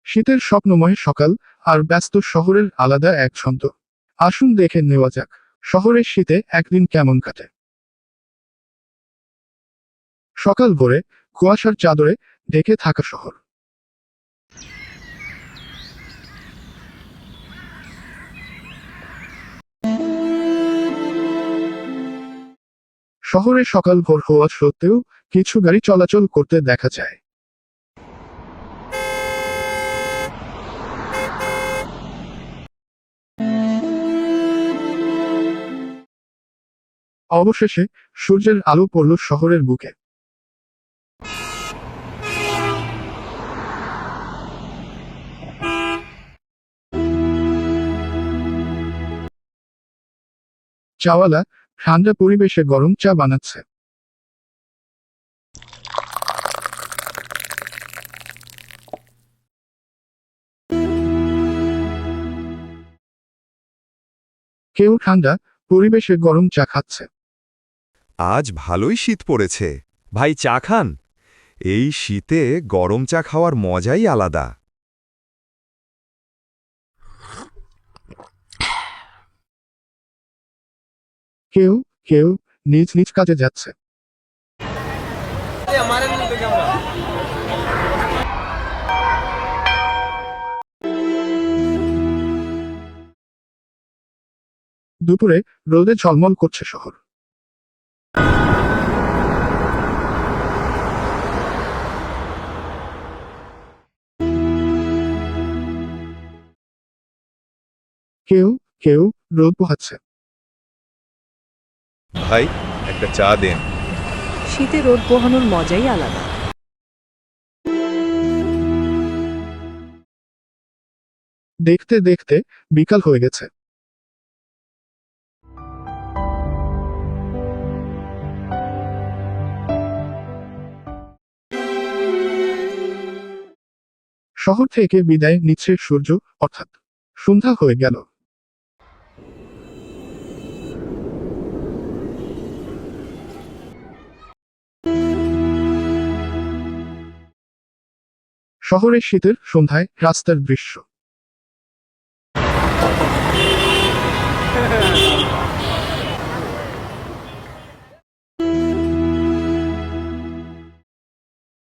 শীতের স্বপ্নময় সকাল আর ব্যস্ত শহরের আলাদা এক ছন্দ। আসুন দেখে নেওয়া যাক শহরের শীতে একদিন কেমন কাটে। সকাল ভোরে কুয়াশার চাদরে ঢেকে থাকা শহর। শহরে সকাল ভোর হওয়া সত্ত্বেও কিছু গাড়ি চলাচল করতে দেখা যায়। অবশেষে সূর্যের আলো পড়ল শহরের বুকে। চাওয়ালা ঠান্ডা পরিবেশে গরম চা বানাচ্ছে। কেউ ঠান্ডা পরিবেশে গরম চা খাচ্ছে। আজ ভালোই শীত পড়েছে। ভাই চা খান? এই শীতে গরম চা খাওয়ার মজাই আলাদা। কেউ কেউ নিজ নিজ কাজে যাচ্ছে। দুপুরে রোদে ঝলমল করছে শহর। কেউ কেউ রোদ পোহাচ্ছে। ভাই একটা চা দেন। শীতে রোদ পোহানোর মজাই আলাদা। দেখতে দেখতে বিকাল হয়ে গেছে। শহর থেকে বিদায় নিচ্ছে সূর্য, অর্থাৎ সন্ধ্যা হয়ে গেল। শহরের শীতের সন্ধ্যায় রাস্তার দৃশ্য।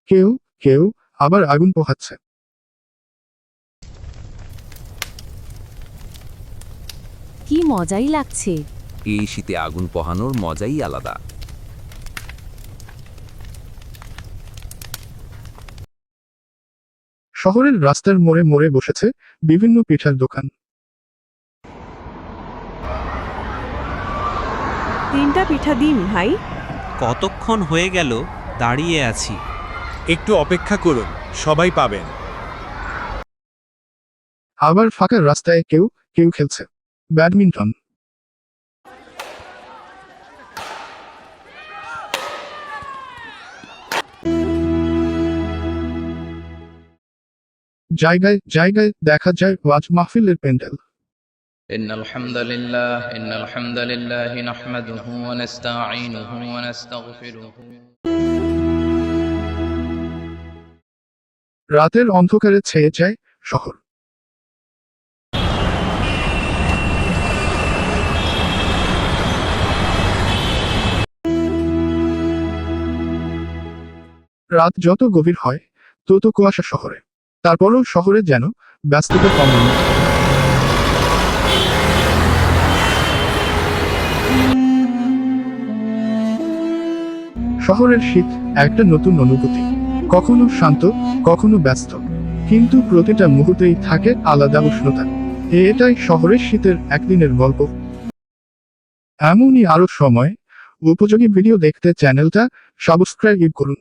কেউ কেউ আবার আগুন পোহাচ্ছে। কি মজাই লাগছে। এই শীতে আগুন পোহানোর মজাই আলাদা। শহরের রাস্তার মোড়ে মোড়ে বসেছে বিভিন্ন পিঠার দোকান। 3টা পিঠা দিন ভাই। কতক্ষণ হয়ে গেল দাঁড়িয়ে আছি। একটু অপেক্ষা করুন, সবাই পাবেন। আবার ফাঁকা রাস্তায় কেউ কেউ খেলছে ব্যাডমিন্টন। জায়গায় জায়গায় দেখা যায় ওয়াজ মাহফিলের প্যান্ডেল। إن الحمد لله نحمده ونستعينه ونستغفره রাতের অন্ধকারে ছেয়ে যায় শহর। রাত যত গভীর হয় তত কুয়াশা শহরে। তারপরও শহরে যেন ব্যস্ততা কম নেই। শহরের শীত একটা নতুন অনুভূতি, কখনো শান্ত কখনো ব্যস্ত, কিন্তু প্রতিটা মুহূর্তেই থাকে আলাদা উষ্ণতা। এটাই শহরের শীতের একদিনের গল্প। এমনই আরো সময় উপযোগী ভিডিও দেখতে চ্যানেলটা সাবস্ক্রাইব করুন।